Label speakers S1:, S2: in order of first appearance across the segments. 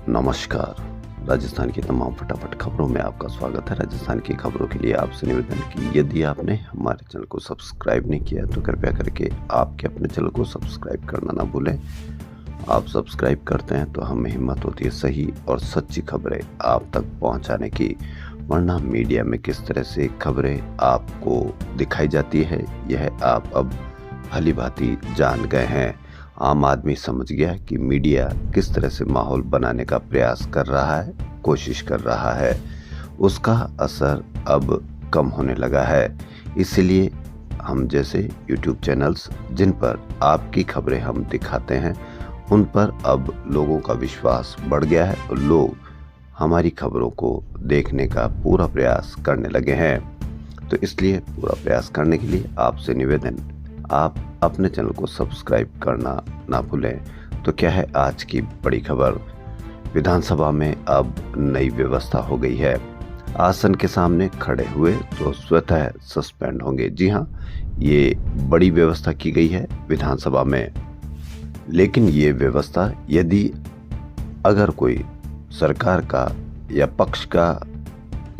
S1: नमस्कार। राजस्थान की तमाम फटाफट खबरों में आपका स्वागत है। राजस्थान की खबरों के लिए आपसे निवेदन कि यदि आपने हमारे चैनल को सब्सक्राइब नहीं किया तो कृपया करके आपके अपने चैनल को सब्सक्राइब करना ना भूलें। आप सब्सक्राइब करते हैं तो हमें हिम्मत होती है सही और सच्ची खबरें आप तक पहुंचाने की, वरना मीडिया में किस तरह से खबरें आपको दिखाई जाती है यह आप अब भली भांति जान गए हैं। आम आदमी समझ गया कि मीडिया किस तरह से माहौल बनाने का प्रयास कर रहा है, कोशिश कर रहा है। उसका असर अब कम होने लगा है। इसलिए हम जैसे YouTube चैनल्स जिन पर आपकी खबरें हम दिखाते हैं उन पर अब लोगों का विश्वास बढ़ गया है और लोग हमारी खबरों को देखने का पूरा प्रयास करने लगे हैं। तो इसलिए पूरा प्रयास करने के लिए आपसे निवेदन, आप अपने चैनल को सब्सक्राइब करना ना भूलें। तो क्या है आज की बड़ी खबर? विधानसभा में अब नई व्यवस्था हो गई है। आसन के सामने खड़े हुए तो स्वतः सस्पेंड होंगे। जी हाँ, ये बड़ी व्यवस्था की गई है विधानसभा में। लेकिन ये व्यवस्था यदि अगर कोई सरकार का या पक्ष का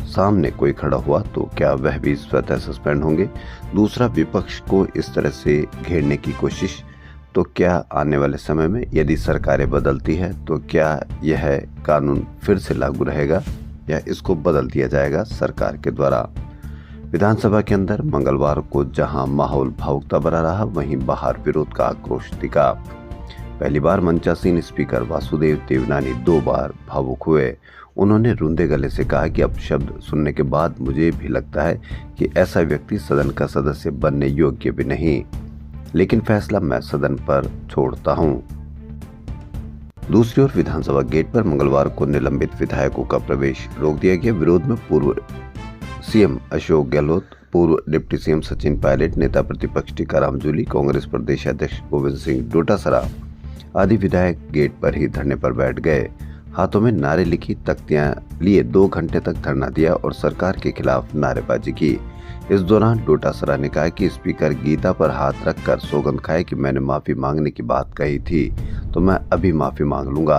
S1: सामने कोई खड़ा हुआ तो क्या वह भी स्वतः सस्पेंड होंगे? दूसरा, विपक्ष को इस तरह से घेरने की कोशिश, तो क्या आने वाले समय में यदि सरकारें बदलती है तो क्या यह कानून फिर से लागू रहेगा या इसको बदल दिया जाएगा सरकार के द्वारा? विधानसभा के अंदर मंगलवार को जहां माहौल भावुकता भरा रहा, वहीं बाहर विरोध का आक्रोश दिखा। पहली बार मंचासीन स्पीकर वासुदेव देवनानी 2 बार भावुक हुए। उन्होंने रुंधे गले से कहा कि अब शब्द सुनने के बाद मुझे भी लगता है कि ऐसा व्यक्ति सदन का सदस्य बनने योग्य भी नहीं, लेकिन फैसला मैं सदन पर छोड़ता हूं। दूसरी ओर विधानसभा गेट पर मंगलवार को निलंबित विधायकों का प्रवेश रोक दिया गया। विरोध में पूर्व सीएम अशोक गहलोत, पूर्व डिप्टी सीएम सचिन पायलट, नेता प्रतिपक्ष टीकाराम जूली, कांग्रेस प्रदेश अध्यक्ष गोविंद सिंह डोटासरा आदि विधायक गेट पर ही धरने पर बैठ गए। हाथों में नारे लिखी तख्तियां लिए 2 घंटे तक धरना दिया और सरकार के खिलाफ नारेबाजी की। इस दौरान डोटासरा ने कहा कि स्पीकर गीता पर हाथ रखकर सौगंध खाए कि मैंने माफी मांगने की बात कही थी तो मैं अभी माफी मांग लूंगा।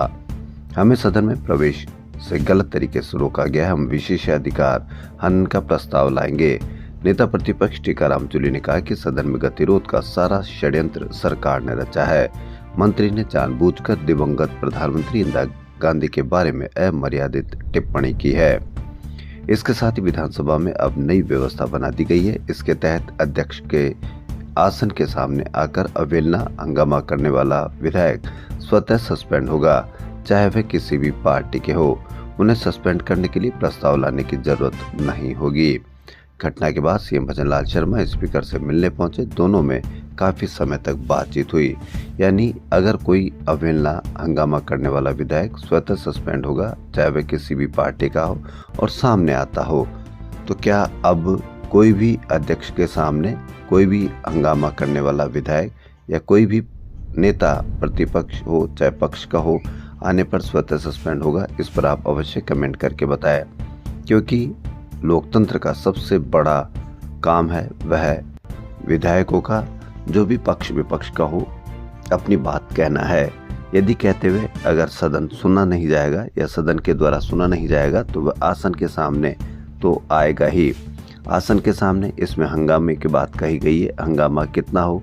S1: हमें सदन में प्रवेश से गलत तरीके से रोका गया है। हम विशेषाधिकार हनन का प्रस्ताव लाएंगे। नेता प्रतिपक्ष टीकाराम जूली ने कहा कि सदन में गतिरोध का सारा षड्यंत्र सरकार ने रचा है। मंत्री ने जानबूझकर दिवंगत प्रधानमंत्री इंदिरा गांधी के बारे में अमर्यादित टिप्पणी की है। इसके साथ ही विधानसभा में अब नई व्यवस्था बना दी गई है। इसके तहत अध्यक्ष के आसन के सामने आकर अवहेलना हंगामा करने वाला विधायक स्वतः सस्पेंड होगा, चाहे वह किसी भी पार्टी के हो। उन्हें सस्पेंड करने के लिए प्रस्ताव लाने की जरूरत नहीं होगी। घटना के बाद सीएम भजनलाल शर्मा स्पीकर से मिलने पहुंचे। दोनों में काफी समय तक बातचीत हुई। यानी अगर कोई अवहेलना हंगामा करने वाला विधायक स्वतः सस्पेंड होगा, चाहे वह किसी भी पार्टी का हो और सामने आता हो, तो क्या अब कोई भी अध्यक्ष के सामने कोई भी हंगामा करने वाला विधायक या कोई भी नेता प्रतिपक्ष हो चाहे पक्ष का हो आने पर स्वतः सस्पेंड होगा? इस पर आप अवश्य कमेंट करके बताएं, क्योंकि लोकतंत्र का सबसे बड़ा काम है वह विधायकों का, जो भी पक्ष विपक्ष का हो, अपनी बात कहना है। यदि कहते हुए अगर सदन सुना नहीं जाएगा या सदन के द्वारा सुना नहीं जाएगा तो वह आसन के सामने तो आएगा ही। आसन के सामने इसमें हंगामे की बात कही गई है। हंगामा कितना हो,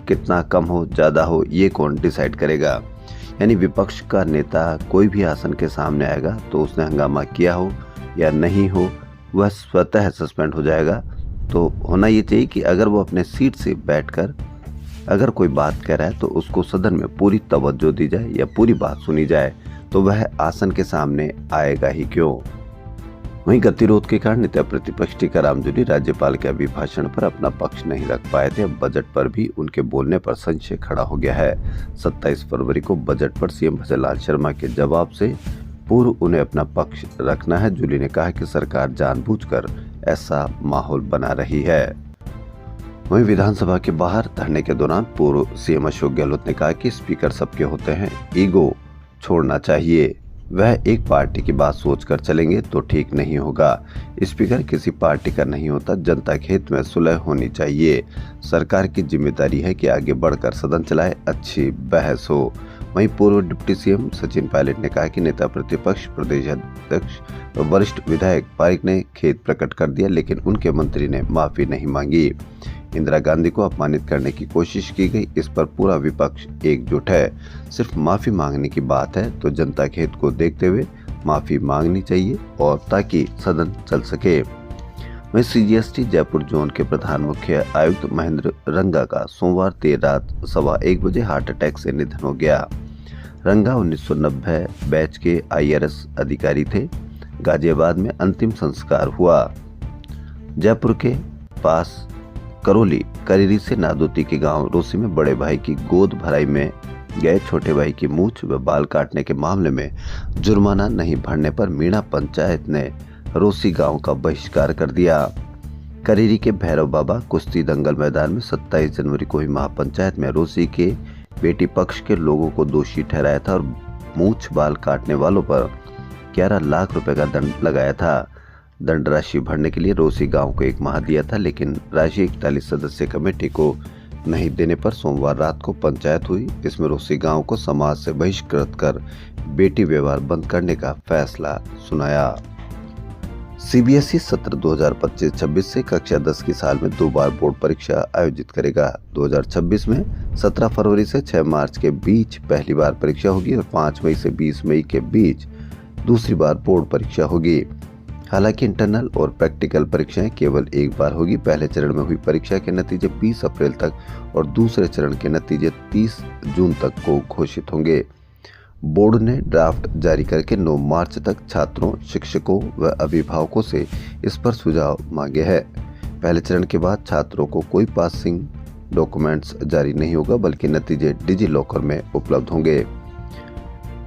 S1: कितना कम हो, ज्यादा हो, ये कौन डिसाइड करेगा? यानी विपक्ष का नेता कोई भी आसन के सामने आएगा तो उसने हंगामा किया हो या नहीं हो, वह स्वतः सस्पेंड हो जाएगा। तो होना ये चाहिए कि अगर वो अपने सीट से बैठकर अगर कोई बात कह रहा है तो उसको सदन में पूरी तवज्जो दी जाए या पूरी बात सुनी जाए, तो वह आसन के सामने आएगा ही क्यों। वहीं गतिरोध के कारण नेता प्रतिपक्ष टीकाराम जूली राज्यपाल के अभिभाषण पर अपना पक्ष नहीं रख पाए थे। अब बजट पर भी उनके बोलने पर संशय खड़ा हो गया है। 27 फरवरी को बजट पर सीएम भजनलाल शर्मा के जवाब से पूर्व उन्हें अपना पक्ष रखना है। जूली ने कहा कि सरकार जानबूझकर ऐसा माहौल बना रही है। वहीं विधानसभा के बाहर धरने के दौरान पूर्व सीएम अशोक गहलोत ने कहा कि स्पीकर सबके होते हैं, ईगो छोड़ना चाहिए। वह एक पार्टी की बात सोचकर चलेंगे तो ठीक नहीं होगा। स्पीकर किसी पार्टी का नहीं होता, जनता के हित में सुलह होनी चाहिए। सरकार की जिम्मेदारी है कि आगे बढ़कर सदन चलाए, अच्छी बहस हो। वहीं पूर्व डिप्टी सीएम सचिन पायलट ने कहा कि नेता प्रतिपक्ष प्रदेश अध्यक्ष व वरिष्ठ विधायक पारिक ने खेद प्रकट कर दिया, लेकिन उनके मंत्री ने माफी नहीं मांगी। इंदिरा गांधी को अपमानित करने की कोशिश की गई, इस पर पूरा विपक्ष एकजुट है। सिर्फ माफी मांगने की बात है तो जनता के हित को देखते हुए माफी मांगनी चाहिए और ताकि सदन चल सके। वहीं सीजीएसटी जयपुर जोन के प्रधान मुख्य आयुक्त महेंद्र रंगा का सोमवार देर रात 1:15 बजे हार्ट अटैक से निधन हो गया। रंगा 1990 बैच के IRS अधिकारी थे। गाजियाबाद में अंतिम संस्कार हुआ। जयपुर के पास करीरी से नादोती के गांव रोसी में बड़े भाई की गोद भराई में गए छोटे भाई की मूछ व बाल काटने के मामले में जुर्माना नहीं भरने पर मीणा पंचायत ने रोसी गांव का बहिष्कार कर दिया। करीरी के भैरव बाबा कुश्ती दंगल मैदान में 27 जनवरी को ही महापंचायत में रोसी के बेटी पक्ष के लोगों को दोषी ठहराया था और मूछ बाल काटने वालों पर 11 लाख रुपए का दंड लगाया था। दंड राशि भरने के लिए रोसी गांव को 1 माह दिया था, लेकिन राशि 41 सदस्य कमेटी को नहीं देने पर सोमवार रात को पंचायत हुई। इसमें रोसी गांव को समाज से बहिष्कृत कर बेटी व्यवहार बंद करने का फैसला सुनाया। सीबीएसई सत्र 2025-26 से कक्षा 10 की साल में 2 बार बोर्ड परीक्षा आयोजित करेगा। 2026 में 17 फरवरी से 6 मार्च के बीच पहली बार परीक्षा होगी और 5 मई से 20 मई के बीच दूसरी बार बोर्ड परीक्षा होगी। हालांकि इंटरनल और प्रैक्टिकल परीक्षाएं केवल एक बार होगी। पहले चरण में हुई परीक्षा के नतीजे 20 अप्रैल तक और दूसरे चरण के नतीजे 30 जून तक को घोषित होंगे। बोर्ड ने ड्राफ्ट जारी करके 9 मार्च तक छात्रों, शिक्षकों व अभिभावकों से इस पर सुझाव मांगे हैं। पहले चरण के बाद छात्रों को कोई पासिंग डॉक्यूमेंट्स जारी नहीं होगा, बल्कि नतीजे डिजी लॉकर में उपलब्ध होंगे।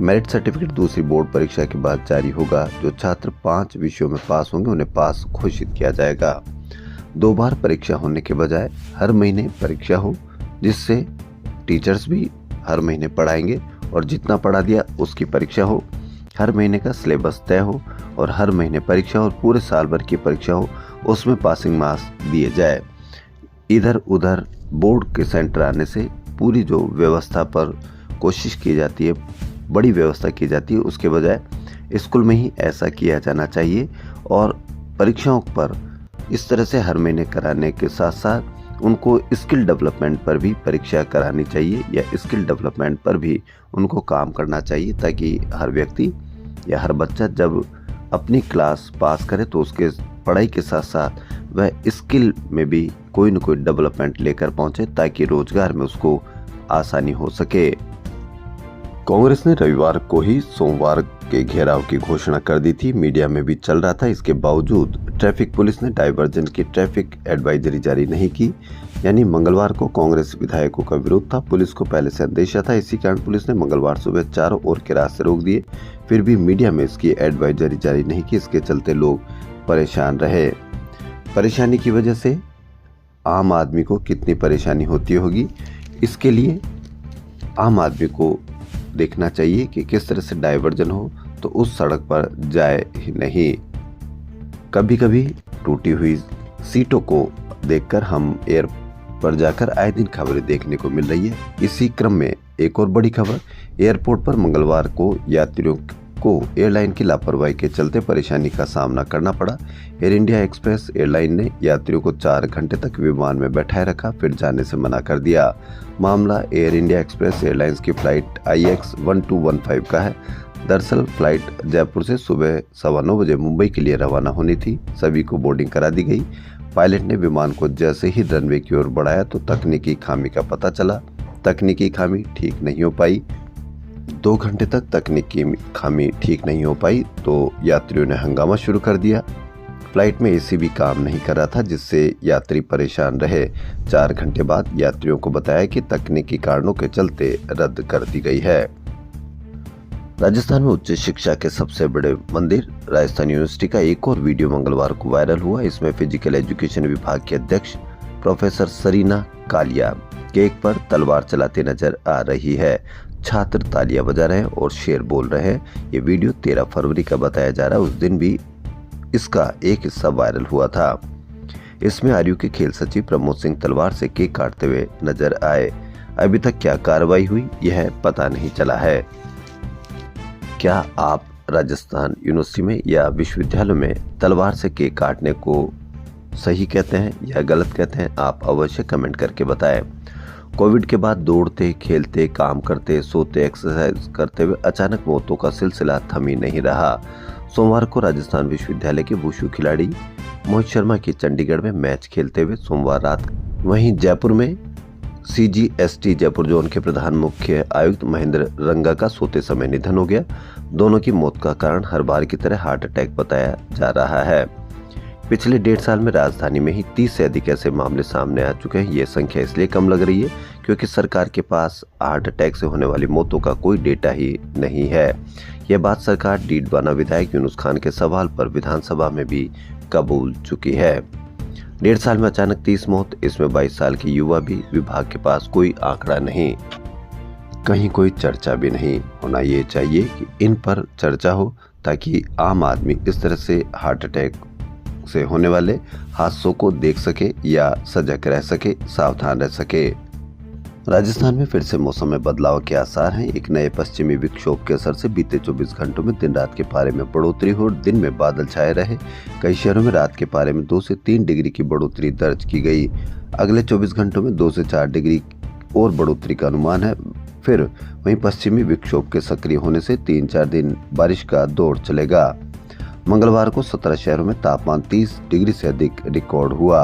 S1: मेरिट सर्टिफिकेट दूसरी बोर्ड परीक्षा के बाद जारी होगा। जो छात्र 5 विषयों में पास होंगे उन्हें पास घोषित किया जाएगा। 2 बार परीक्षा होने के बजाय हर महीने परीक्षा हो, जिससे टीचर्स भी हर महीने पढ़ाएंगे और जितना पढ़ा दिया उसकी परीक्षा हो। हर महीने का सिलेबस तय हो और हर महीने परीक्षा और पूरे साल भर की परीक्षा हो, उसमें पासिंग मार्क्स दिए जाए। इधर उधर बोर्ड के सेंटर आने से पूरी जो व्यवस्था पर कोशिश की जाती है, बड़ी व्यवस्था की जाती है, उसके बजाय स्कूल में ही ऐसा किया जाना चाहिए और परीक्षाओं पर इस तरह से हर महीने कराने के साथ साथ उनको स्किल डेवलपमेंट पर भी परीक्षा करानी चाहिए या स्किल डेवलपमेंट पर भी उनको काम करना चाहिए, ताकि हर व्यक्ति या हर बच्चा जब अपनी क्लास पास करे तो उसके पढ़ाई के साथ साथ वह स्किल में भी कोई न कोई डेवलपमेंट लेकर पहुंचे, ताकि रोजगार में उसको आसानी हो सके। कांग्रेस ने रविवार को ही सोमवार के घेराव की घोषणा कर दी थी। मीडिया में भी चल रहा था। इसके बावजूद ट्रैफिक पुलिस ने डायवर्जन की ट्रैफिक एडवाइजरी जारी नहीं की, यानी मंगलवार को कांग्रेस विधायकों का विरोध था। पुलिस को पहले से अंदेशा था। इसी कारण पुलिस ने मंगलवार सुबह चारों ओर के रास्ते रोक दिए। फिर भी मीडिया में इसकी एडवाइजरी जारी नहीं की। इसके चलते लोग परेशान रहे। परेशानी की वजह से आम आदमी को कितनी परेशानी होती होगी, इसके लिए आम आदमी को देखना चाहिए कि किस तरह से डायवर्जन हो तो उस सड़क पर जाए ही नहीं। कभी कभी टूटी हुई सीटों को देखकर हम एयर पर जाकर आए दिन खबरें देखने को मिल रही है। इसी क्रम में एक और बड़ी खबर, एयरपोर्ट पर मंगलवार को यात्रियों को एयरलाइन की लापरवाही के चलते परेशानी का सामना करना पड़ा। एयर इंडिया एक्सप्रेस एयरलाइन ने यात्रियों को 4 घंटे तक विमान में बैठाए रखा, फिर जाने से मना कर दिया। मामला एयर इंडिया एक्सप्रेस एयरलाइंस की फ्लाइट IX1215 का है। दरअसल फ्लाइट जयपुर से सुबह 9:15 बजे मुंबई के लिए रवाना होनी थी। सभी को बोर्डिंग करा दी गई। पायलट ने विमान को जैसे ही रनवे की ओर बढ़ाया तो तकनीकी खामी का पता चला। तकनीकी खामी ठीक नहीं हो पाई। 2 घंटे तक तकनीकी खामी ठीक नहीं हो पाई तो यात्रियों ने हंगामा शुरू कर दिया। फ्लाइट में AC भी काम नहीं कर रहा था, जिससे यात्री परेशान रहे। 4 घंटे बाद यात्रियों को बताया कि तकनीकी कारणों के चलते रद्द कर दी गई है। राजस्थान में उच्च शिक्षा के सबसे बड़े मंदिर राजस्थान यूनिवर्सिटी का एक और वीडियो मंगलवार को वायरल हुआ। इसमें फिजिकल एजुकेशन विभाग के अध्यक्ष प्रोफेसर सरीना कालिया केक पर तलवार चलाते नजर आ रही है। छात्र तालियां बजा रहे हैं और शेर बोल रहे हैं। ये वीडियो 13 फरवरी का बताया जा रहा है। उस दिन भी इसका एक हिस्सा वायरल हुआ था। इसमें आरयू के खेल सचिव प्रमोद सिंह तलवार से केक काटते हुए नजर आए। अभी तक क्या कार्रवाई हुई यह पता नहीं चला है। क्या आप राजस्थान यूनिवर्सिटी में या विश्वविद्यालय में तलवार से केक काटने को सही कहते हैं या गलत कहते हैं? आप अवश्य कमेंट करके बताएं। कोविड के बाद दौड़ते, खेलते, काम करते, सोते, एक्सरसाइज करते हुए अचानक मौतों का सिलसिला थम ही नहीं रहा। सोमवार को राजस्थान विश्वविद्यालय के वुशु खिलाड़ी मोहित शर्मा की चंडीगढ़ में मैच खेलते हुए सोमवार रात, वहीं जयपुर में CGST जयपुर जोन के प्रधान मुख्य आयुक्त महेंद्र रंगा का सोते समय निधन हो गया। दोनों की मौत का कारण हर बार की तरह हार्ट अटैक बताया जा रहा है। पिछले 1.5 साल में राजधानी में ही 30 से अधिक ऐसे मामले सामने आ चुके हैं। ये संख्या इसलिए कम लग रही है क्योंकि सरकार के पास हार्ट अटैक से होने वाली मौतों का कोई डेटा ही नहीं है। यह बात सरकार डीडवाना विधायक यूनुस खान के सवाल पर विधानसभा में भी कबूल चुकी है। 1.5 साल में अचानक 30 मौत, इसमें 22 साल की युवा भी। विभाग के पास कोई आंकड़ा नहीं, कहीं कोई चर्चा भी नहीं। होना ये चाहिए कि इन पर चर्चा हो ताकि आम आदमी इस तरह से हार्ट अटैक से होने वाले हादसों को देख सके या सजग रह सके, सावधान रह सके। राजस्थान में फिर से मौसम में बदलाव के आसार हैं। एक नए पश्चिमी विक्षोभ के असर से बीते 24 घंटों में दिन रात के पारे में बढ़ोतरी हुई और दिन में बादल छाए रहे। कई शहरों में रात के पारे में 2 से 3 डिग्री की बढ़ोतरी दर्ज की गई। अगले 24 घंटों में 2 से 4 डिग्री और बढ़ोतरी का अनुमान है। फिर वहीं पश्चिमी विक्षोभ के सक्रिय होने से 3-4 दिन बारिश का दौर चलेगा। मंगलवार को 17 शहरों में तापमान 30 डिग्री से अधिक रिकॉर्ड हुआ।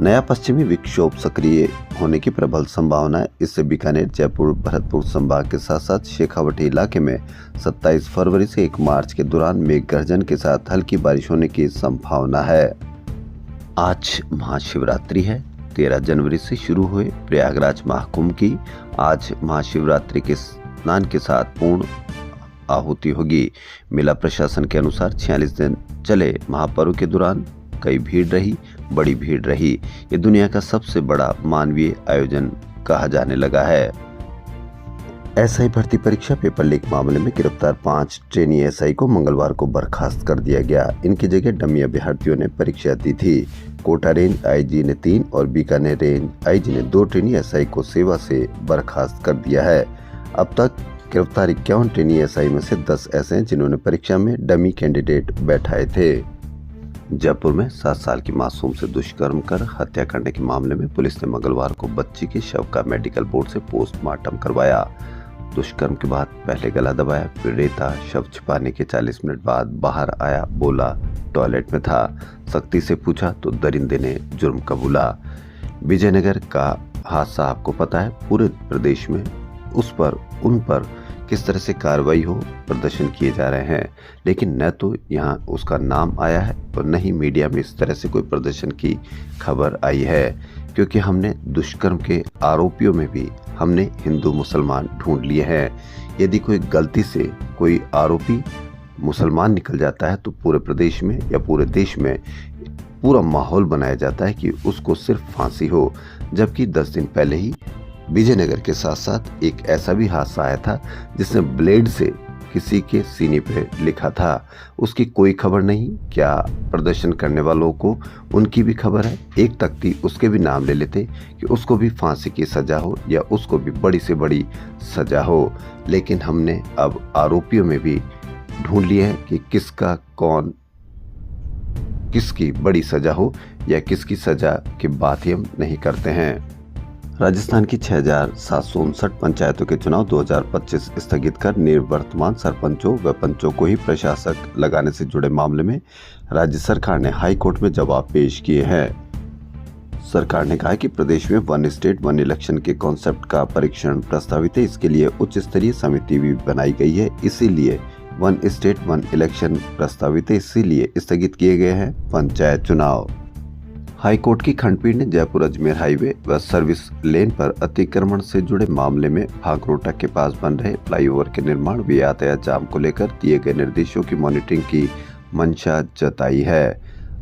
S1: नया पश्चिमी विक्षोभ सक्रिय होने की प्रबल संभावना है। इससे बीकानेर, जयपुर, भरतपुर संभाग के साथ साथ शेखावटी इलाके में 27 फरवरी से 1 मार्च के दौरान मेघ गर्जन के साथ हल्की बारिश होने की संभावना है। आज महाशिवरात्रि है। 13 जनवरी से शुरू हुए प्रयागराज महाकुंभ की आज महाशिवरात्रि के स्नान के साथ पूर्ण आहुति होगी। मेला प्रशासन के अनुसार 46 दिन चले महापर्व के दौरान कई भीड़ रही, बड़ी भीड़ रही। ये दुनिया का सबसे बड़ा मानवीय आयोजन कहा जाने लगा है। एसआई भर्ती परीक्षा पेपर लीक मामले में गिरफ्तार 5 ट्रेनी एसआई को मंगलवार को बर्खास्त कर दिया गया। इनकी जगह डमी अभ्यर्थियों ने परीक्षा दी थी। कोटा रेंज आईजी ने 3 और बीकानेर रेंज आईजी ने 2 ट्रेनी एसआई को सेवा से बर्खास्त कर दिया है। अब तक गिरफ्तार 51 ट्रेनी एसआई में से 10 ऐसे हैं जिन्होंने परीक्षा में डमी कैंडिडेट बैठाए थे। जयपुर में 7 साल की मासूम से दुष्कर्म कर हत्या करने के मामले में पुलिस ने मंगलवार को बच्ची के शव का मेडिकल बोर्ड से पोस्टमार्टम करवाया। दुष्कर्म के बाद पहले गला दबाया, फिर रेता, शव छिपाने के 40 मिनट बाद बाहर आया, बोला टॉयलेट में था। सख्ती से पूछा तो दरिंदे ने जुर्म कबूला। विजयनगर का हादसा आपको पता है। पूरे प्रदेश में उन पर किस तरह से कार्रवाई हो, प्रदर्शन किए जा रहे हैं, लेकिन न तो यहाँ उसका नाम आया है और न ही मीडिया में इस तरह से कोई प्रदर्शन की खबर आई है। क्योंकि हमने दुष्कर्म के आरोपियों में भी हमने हिंदू मुसलमान ढूंढ लिए हैं। यदि कोई गलती से कोई आरोपी मुसलमान निकल जाता है तो पूरे प्रदेश में या पूरे देश में पूरा माहौल बनाया जाता है कि उसको सिर्फ फांसी हो। जबकि 10 दिन पहले ही विजयनगर के साथ साथ एक ऐसा भी हादसा आया था जिसने ब्लेड से किसी के सीने पे लिखा था। उसकी कोई खबर नहीं। क्या प्रदर्शन करने वालों को उनकी भी खबर है? एक तख्ती उसके भी नाम ले लेते कि उसको भी फांसी की सजा हो या उसको भी बड़ी से बड़ी सजा हो। लेकिन हमने अब आरोपियों में भी ढूंढ लिए हैं कि किसकी बड़ी सजा हो या किसकी सजा की बात ही हम नहीं करते हैं। राजस्थान की 6,759 पंचायतों के चुनाव 2025 स्थगित कर निवर्तमान सरपंचों व पंचों को ही प्रशासक लगाने से जुड़े मामले में राज्य सरकार ने हाई कोर्ट में जवाब पेश किए हैं। सरकार ने कहा कि प्रदेश में 1 स्टेट 1 इलेक्शन के कॉन्सेप्ट का परीक्षण प्रस्तावित है। इसके लिए उच्च स्तरीय समिति भी बनाई गई है। इसीलिए 1 स्टेट 1 इलेक्शन प्रस्तावित है, इसीलिए स्थगित किए गए हैं पंचायत चुनाव। हाईकोर्ट की खंडपीठ ने जयपुर अजमेर हाईवे व सर्विस लेन पर अतिक्रमण से जुड़े मामले में भागरोटा के पास बन रहे फ्लाईओवर के निर्माण व यातायात जाम को लेकर दिए गए निर्देशों की मॉनिटरिंग की मंशा जताई है।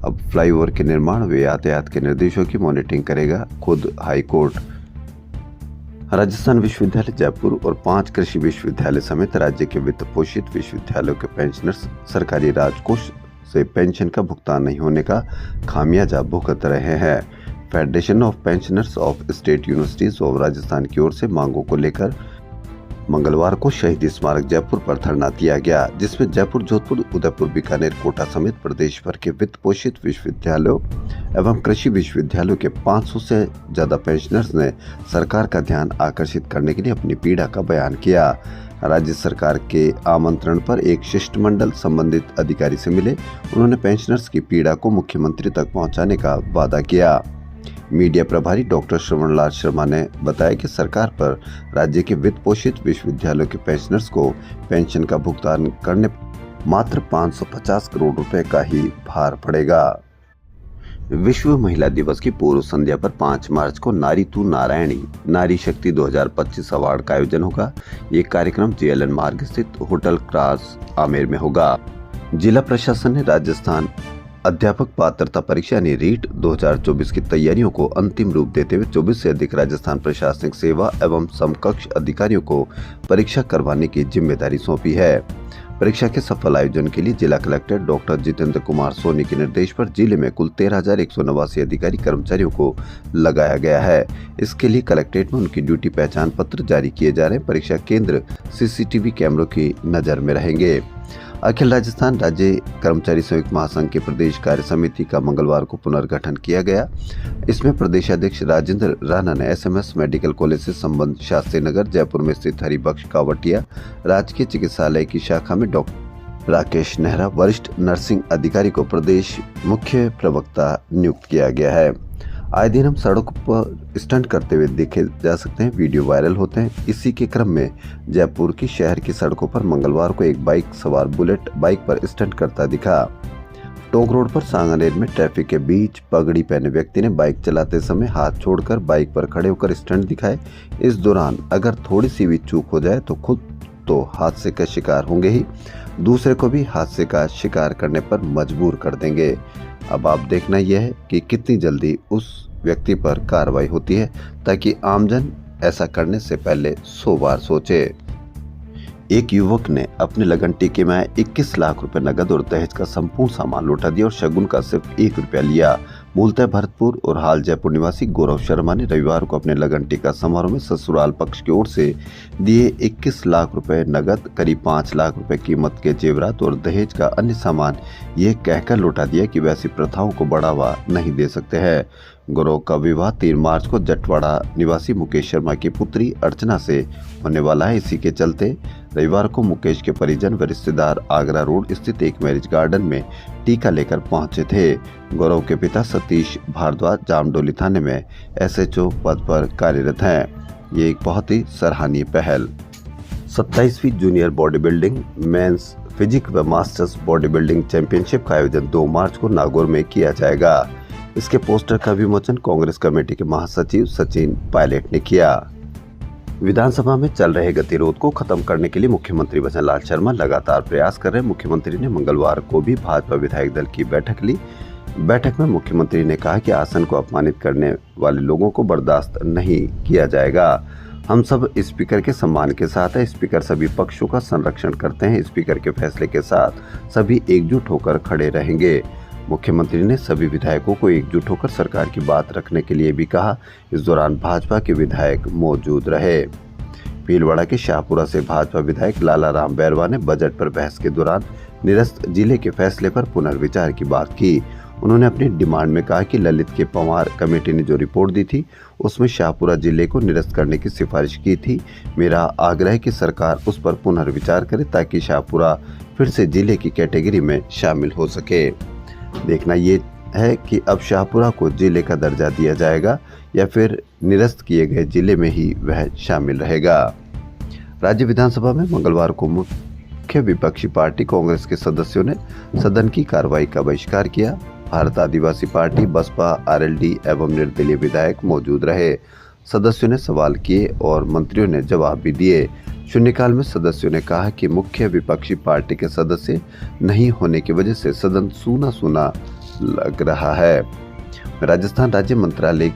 S1: अब फ्लाईओवर के निर्माण व यातायात के निर्देशों की मॉनिटरिंग करेगा खुद हाईकोर्ट। राजस्थान विश्वविद्यालय जयपुर और 5 कृषि विश्वविद्यालय समेत राज्य के वित्त पोषित विश्वविद्यालयों के पेंशनर्स सरकारी राजकोष से पेंशन का भुगतान नहीं होने का खामियाजा भुगत रहे हैं। Federation of pensioners of state universities of Rajasthan की ओर से मांगों को लेकर मंगलवार को शहीद स्मारक जयपुर पर धरना दिया गया, जिसमें जयपुर, जोधपुर, उदयपुर, बीकानेर, कोटा समेत प्रदेश भर के वित्त पोषित विश्वविद्यालयों एवं कृषि विश्वविद्यालयों के 500 से ज्यादा पेंशनर्स ने सरकार का ध्यान आकर्षित करने के लिए अपनी पीड़ा का बयान किया। राज्य सरकार के आमंत्रण पर एक शिष्टमंडल संबंधित अधिकारी से मिले। उन्होंने पेंशनर्स की पीड़ा को मुख्यमंत्री तक पहुंचाने का वादा किया। मीडिया प्रभारी डॉक्टर श्रवणलाल शर्मा ने बताया कि सरकार पर राज्य के वित्त पोषित विश्वविद्यालयों के पेंशनर्स को पेंशन का भुगतान करने मात्र 550 करोड़ रुपए का ही भार पड़ेगा। विश्व महिला दिवस की पूर्व संध्या पर 5 मार्च को नारी तू नारायणी नारी शक्ति 2025 अवार्ड का आयोजन होगा। ये कार्यक्रम जेएलएन मार्ग स्थित होटल क्रास आमेर में होगा। जिला प्रशासन ने राजस्थान अध्यापक पात्रता परीक्षा यानी रीट 2024 की तैयारियों को अंतिम रूप देते हुए 24 से अधिक राजस्थान प्रशासनिक सेवा एवं समकक्ष अधिकारियों को परीक्षा करवाने की जिम्मेदारी सौंपी है। परीक्षा के सफल आयोजन के लिए जिला कलेक्टर डॉक्टर जितेंद्र कुमार सोनी के निर्देश पर जिले में कुल 13,189 अधिकारी कर्मचारियों को लगाया गया है। इसके लिए कलेक्ट्रेट में उनकी ड्यूटी पहचान पत्र जारी किए जा रहे हैं। परीक्षा केंद्र सीसीटीवी कैमरों की नजर में रहेंगे। अखिल राजस्थान राज्य कर्मचारी संयुक्त महासंघ के प्रदेश कार्य समिति का मंगलवार को पुनर्गठन किया गया। इसमें प्रदेशाध्यक्ष राजेंद्र राणा ने एसएमएस मेडिकल कॉलेज से संबंध शास्त्री नगर जयपुर में स्थित हरिबख्श कावटिया राजकीय चिकित्सालय की शाखा में डॉक्टर राकेश नेहरा वरिष्ठ नर्सिंग अधिकारी को प्रदेश मुख्य प्रवक्ता नियुक्त किया गया है। आए दिन हम सड़क पर स्टंट करते हुए देखे जा सकते हैं, वीडियो वायरल होते हैं। इसी के क्रम में जयपुर की शहर की सड़कों पर मंगलवार को एक बाइक सवार बुलेट बाइक पर स्टंट करता दिखा। टोंक रोड पर सांगानेर में ट्रैफिक के बीच पगड़ी पहने व्यक्ति ने बाइक चलाते समय हाथ छोड़कर बाइक पर खड़े होकर स्टंट दिखाए। इस दौरान अगर थोड़ी सी भी चूक हो जाए तो खुद तो हादसे का शिकार होंगे ही, दूसरे को भी हादसे का शिकार करने पर मजबूर कर देंगे। अब आप देखना यह है कि कितनी जल्दी उस व्यक्ति पर कार्रवाई होती है, ताकि आमजन ऐसा करने से पहले 100 बार सोचे। एक युवक ने अपने लगन टीके में 21 लाख रुपए नगद और दहेज का संपूर्ण सामान लौटा दिया और शगुन का सिर्फ 1 रुपया लिया। मूलतः भरतपुर और हाल जयपुर निवासी गौरव शर्मा ने रविवार को अपने लगन टीका समारोह में ससुराल पक्ष की ओर से दिए 21 लाख रुपए नगद, करीब 5 लाख रुपए कीमत के जेवरात और दहेज का अन्य सामान ये कहकर लौटा दिया कि वैसी प्रथाओं को बढ़ावा नहीं दे सकते हैं। गौरव का विवाह 3 मार्च को जटवाड़ा निवासी मुकेश शर्मा की पुत्री अर्चना से होने वाला है। इसी के चलते रविवार को मुकेश के परिजन व रिश्तेदार आगरा रोड स्थित एक मैरिज गार्डन में टीका लेकर पहुंचे थे। गौरव के पिता सतीश भारद्वाज जामडोली थाने में एसएचओ पद पर कार्यरत हैं। ये एक बहुत ही सराहनीय पहल। 27वीं junior body building men's physique व मास्टर्स बॉडी बिल्डिंग चैंपियनशिप का आयोजन 2 मार्च को नागौर में किया जाएगा। इसके पोस्टर का विमोचन कांग्रेस कमेटी के महासचिव सचिन पायलट ने किया। विधानसभा में चल रहे गतिरोध को खत्म करने के लिए मुख्यमंत्री भजनलाल शर्मा लगातार प्रयास कर रहे हैं। मुख्यमंत्री ने मंगलवार को भी भाजपा विधायक दल की बैठक ली। बैठक में मुख्यमंत्री ने कहा कि आसन को अपमानित करने वाले लोगों को बर्दाश्त नहीं किया जाएगा। हम सब स्पीकर के सम्मान के साथ है। स्पीकर सभी पक्षों का संरक्षण करते हैं। स्पीकर के फैसले के साथ सभी एकजुट होकर खड़े रहेंगे। मुख्यमंत्री ने सभी विधायकों को एकजुट होकर सरकार की बात रखने के लिए भी कहा। इस दौरान भाजपा के विधायक मौजूद रहे। भीलवाड़ा के शाहपुरा से भाजपा विधायक लाला राम बैरवा ने बजट पर बहस के दौरान निरस्त जिले के फैसले पर पुनर्विचार की बात की। उन्होंने अपनी डिमांड में कहा कि ललित के पंवार कमेटी ने जो रिपोर्ट दी थी उसमें शाहपुरा जिले को निरस्त करने की सिफारिश की थी। मेरा आग्रह है कि सरकार उस पर पुनर्विचार करे ताकि शाहपुरा फिर से जिले की कैटेगरी में शामिल हो सके। देखना ये है कि अब शाहपुरा को जिले का दर्जा दिया जाएगा या फिर निरस्त किए गए जिले में ही वह शामिल रहेगा। राज्य विधानसभा में मंगलवार को मुख्य विपक्षी पार्टी कांग्रेस के सदस्यों ने सदन की कार्रवाई का बहिष्कार किया। भारत आदिवासी पार्टी, बसपा, आरएलडी एवं निर्दलीय विधायक मौजूद रहे। सदस्यों ने सवाल किए और मंत्रियों ने जवाब भी दिए। शून्यकाल में सदस्यों ने कहा कि मुख्य विपक्षी पार्टी के सदस्य नहीं होने की वजह से सदन सूना सूना लग रहा है। राजस्थान राज्य मंत्रालय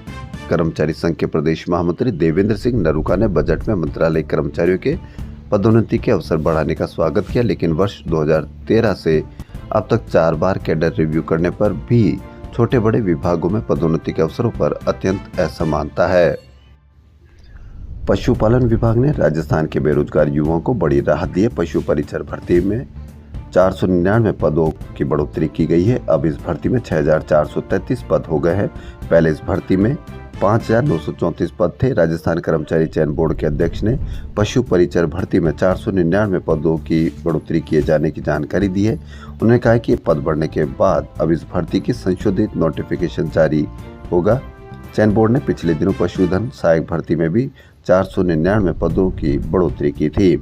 S1: कर्मचारी संघ के प्रदेश महामंत्री देवेंद्र सिंह नरूका ने बजट में मंत्रालय कर्मचारियों के पदोन्नति के अवसर बढ़ाने का स्वागत किया, लेकिन वर्ष 2013 से अब तक 4 बार कैडर रिव्यू करने पर भी छोटे बड़े विभागों में पदोन्नति के अवसरों पर अत्यंत असमानता है। पशुपालन विभाग ने राजस्थान के बेरोजगार युवाओं को बड़ी राहत दी है। पशु परिचर भर्ती में 499 पदों की बढ़ोतरी की गई है। अब इस भर्ती में 6433 पद हो गए हैं। पहले इस भर्ती में 5934 पद थे। राजस्थान कर्मचारी चयन बोर्ड के अध्यक्ष ने पशु परिचर भर्ती में 499 पदों की बढ़ोतरी किए जाने की जानकारी दी है। उन्होंने कहा कि पद बढ़ने के बाद अब इस भर्ती की संशोधित नोटिफिकेशन जारी होगा। चयन बोर्ड ने पिछले दिनों पशुधन सहायक भर्ती में भी 499 पदों की बढ़ोतरी की थी।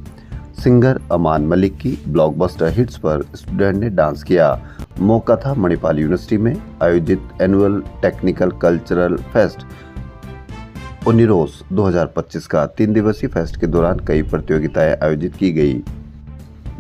S1: सिंगर अमान मलिक की ब्लॉकबस्टर हिट्स पर स्टूडेंट ने डांस किया। मौका था मणिपाल यूनिवर्सिटी में आयोजित एनुअल टेक्निकल कल्चरल फेस्ट ओनिरोस 2025 का 3 दिवसीय फेस्ट के दौरान कई प्रतियोगिताएं आयोजित की गई।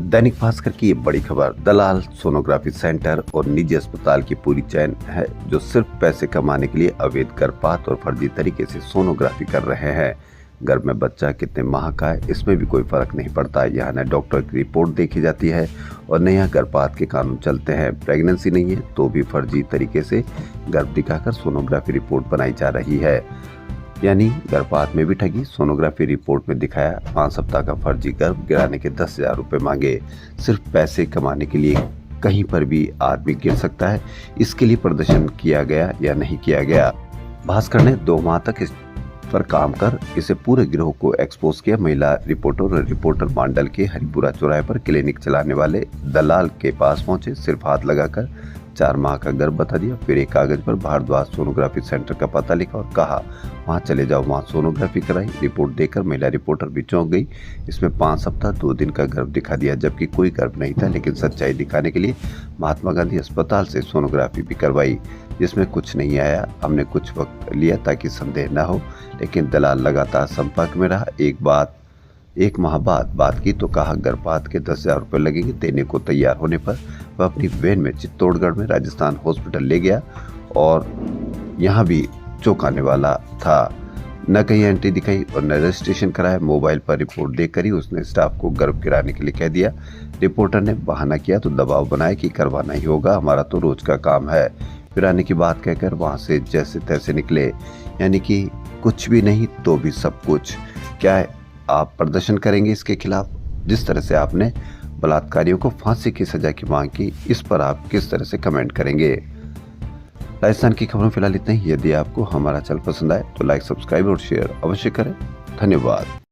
S1: दैनिक भास्कर की ये बड़ी खबर, दलाल सोनोग्राफी सेंटर और निजी अस्पताल की पूरी चैन है जो सिर्फ पैसे कमाने के लिए अवैध गर्भपात और फर्जी तरीके से सोनोग्राफी कर रहे हैं। गर्भ में बच्चा कितने माह का है इसमें भी कोई फर्क नहीं पड़ता। यहाँ न डॉक्टर की रिपोर्ट देखी जाती है और न यहाँ गर्भपात के कानून चलते हैं। प्रेगनेंसी नहीं है तो भी फर्जी तरीके से गर्भ दिखाकर सोनोग्राफी रिपोर्ट बनाई जा रही है। यानी गर्भपात में भी ठगी। सोनोग्राफी रिपोर्ट में दिखाया 5 सप्ताह का फर्जी गर्भ गिराने के 10,000 रुपये मांगे। सिर्फ पैसे कमाने के लिए कहीं पर भी आदमी गिर सकता है। इसके लिए प्रदर्शन किया गया या नहीं किया गया। भास्कर ने 2 माह तक इस पर काम कर इसे पूरे गिरोह को एक्सपोज किया। महिला रिपोर्टर और रिपोर्टर मांडल के हरिपुरा चौराहे पर क्लिनिक चलाने वाले दलाल के पास पहुंचे। सिर्फ हाथ लगाकर 4 माह का गर्भ बता दिया। फिर एक कागज पर भारद्वाज सोनोग्राफी सेंटर का पता लिखा और कहा वहां चले जाओ, वहां सोनोग्राफी कराई। रिपोर्ट देखकर महिला रिपोर्टर भी चौंक गई। इसमें 5 सप्ताह 2 दिन का गर्भ दिखा दिया जबकि कोई गर्भ नहीं था। लेकिन सच्चाई दिखाने के लिए महात्मा गांधी अस्पताल से सोनोग्राफी भी करवाई जिसमें कुछ नहीं आया। हमने कुछ वक्त लिया ताकि संदेह न हो, लेकिन दलाल लगातार संपर्क में रहा। एक माह बाद बात की तो कहा गर्भपात के 10,000 रुपये लगेंगे। देने को तैयार होने पर वह अपनी वैन में चित्तौड़गढ़ में राजस्थान हॉस्पिटल ले गया और यहाँ भी चौंकाने वाला था। न कहीं एंट्री दिखाई और न रजिस्ट्रेशन कराया। मोबाइल पर रिपोर्ट देखकर ही उसने स्टाफ को गर्भ गिराने के लिए कह दिया। रिपोर्टर ने बहाना किया तो दबाव बनाया कि करवाना ही होगा, हमारा तो रोज का काम है। फिर आने की बात कहकर वहां से जैसे तैसे निकले। यानी कि कुछ भी नहीं तो भी सब कुछ। क्या आप प्रदर्शन करेंगे इसके खिलाफ? जिस तरह से आपने बलात्कारियों को फांसी की सजा की मांग की, इस पर आप किस तरह से कमेंट करेंगे? राजस्थान की खबरों फिलहाल इतना ही। यदि आपको हमारा चैनल पसंद आए तो लाइक, सब्सक्राइब और शेयर अवश्य करें। धन्यवाद।